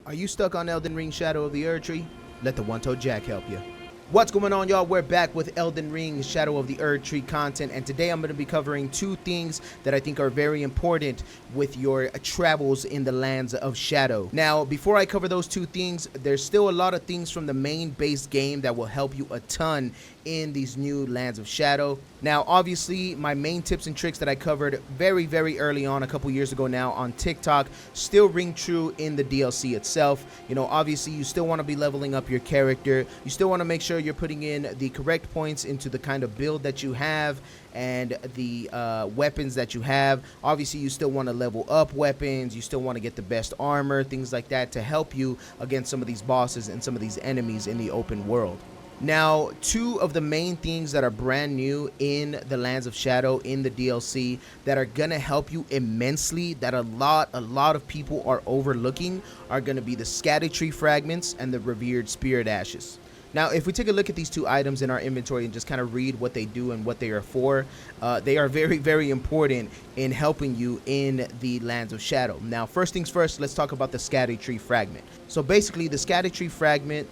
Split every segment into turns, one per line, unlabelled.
Are you stuck on Elden Ring Shadow of the Erdtree? Let the Onetoedjack help you. What's going on, y'all? We're back with Elden Ring Shadow of the Erdtree content, and today I'm going to be covering two things that I think are very important with your travels in the lands of Shadow. Now, before I cover those two things, there's still a lot of things from the main base game that will help you a ton in these new lands of Shadow. Now, obviously, my main tips and tricks that I covered very early on, a couple years ago now, on TikTok still ring true in the DLC itself. You know, obviously, you still want to be leveling up your character. You still want to make sure you're putting in the correct points into the kind of build that you have and the weapons that you have. Obviously, you still want to level up weapons. You still want to get the best armor, things like that, to help you against some of these bosses and some of these enemies in the open world. Now, two of the main things that are brand new in the Lands of Shadow in the DLC that are going to help you immensely, that a lot of people are overlooking, are going to be the Erdtree fragments and the revered spirit ashes. Now, if we take a look at these two items in our inventory and just kind of read what they do and what they are for, they are very important in helping you in the Lands of Shadow. Now, first things first, let's talk about the Erdtree fragment. So basically, the Erdtree fragment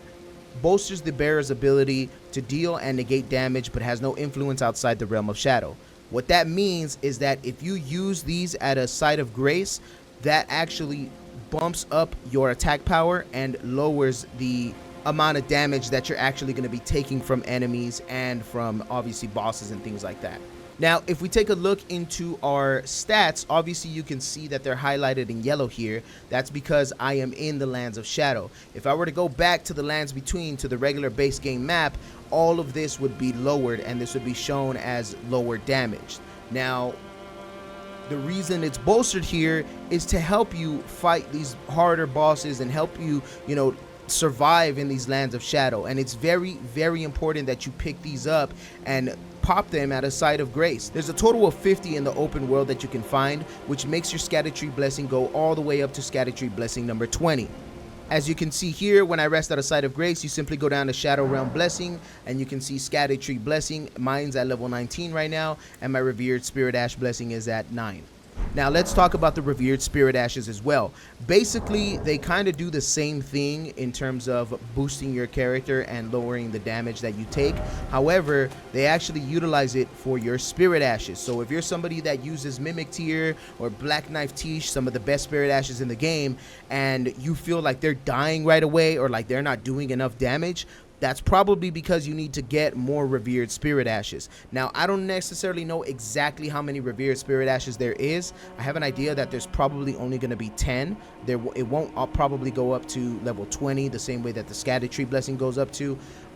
bolsters the bearer's ability to deal and negate damage, but has no influence outside the realm of Shadow. What that means is that if you use these at a site of grace, that actually bumps up your attack power and lowers the amount of damage that you're actually going to be taking from enemies and from obviously bosses and things like that. Now, if we take a look into our stats, obviously you can see that they're highlighted in yellow here. That's because I am in the Lands of Shadow. If I were to go back to the Lands Between, to the regular base game map, all of this would be lowered and this would be shown as lower damage. Now, the reason it's bolstered here is to help you fight these harder bosses and help you, survive in these Lands of Shadow. And it's very important that you pick these up and pop them at a site of grace. There's a total of 50 in the open world that you can find, which makes your Erdtree blessing go all the way up to Erdtree blessing number 20. As you can see here, when I rest at a site of grace, you simply go down to Shadow Realm Blessing, and you can see Erdtree Blessing. Mine's at level 19 right now, and my Revered Spirit Ash Blessing is at 9. Now, let's talk about the Revered Spirit Ashes as well. Basically, they kind of do the same thing in terms of boosting your character and lowering the damage that you take. However, they actually utilize it for your Spirit Ashes. So if you're somebody that uses Mimic Tear or Black Knife Tish, some of the best Spirit Ashes in the game, and you feel like they're dying right away or like they're not doing enough damage, that's probably because you need to get more Revered Spirit Ashes. Now, I don't necessarily know exactly how many Revered Spirit Ashes there is. I have an idea that there's probably only going to be 10. It won't probably go up to level 20 the same way that the Erdtree Blessing goes up to.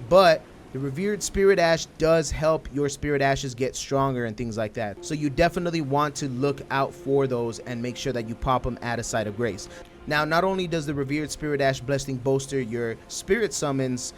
But the Revered Spirit Ash does help your Spirit Ashes get stronger and things like that. So you definitely want to look out for those and make sure that you pop them at a site of grace. Now, not only does the Revered Spirit Ash Blessing bolster your spirit summons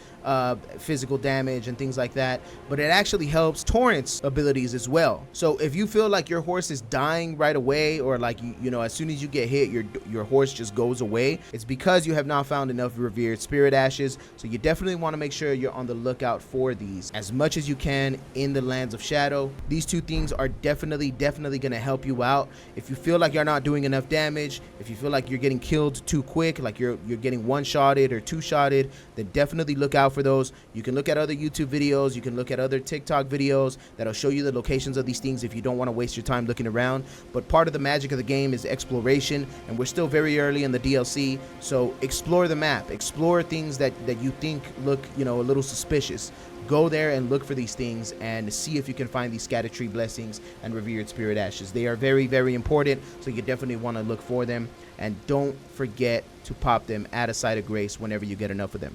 physical damage and things like that, but it actually helps Torrent's abilities as well. So if you feel like your horse is dying right away, or like as soon as you get hit, your horse just goes away, it's because you have not found enough Revered Spirit Ashes. So you definitely want to make sure you're on the lookout for these as much as you can in the Lands of Shadow. These two things are definitely going to help you out. If you feel like you're not doing enough damage, if you feel like you're getting killed too quick, like you're getting one-shotted or two-shotted, then definitely look out for those. You can look at other YouTube videos, you can look at other TikTok videos that'll show you the locations of these things if you don't want to waste your time looking around. But part of the magic of the game is exploration, and we're still very early in the DLC, so explore the map, explore things that you think look a little suspicious. Go there and look for these things and see if you can find these Erdtree Blessings and Revered Spirit Ashes. They are very important, so you definitely want to look for them, and don't forget to pop them at a site of grace whenever you get enough of them.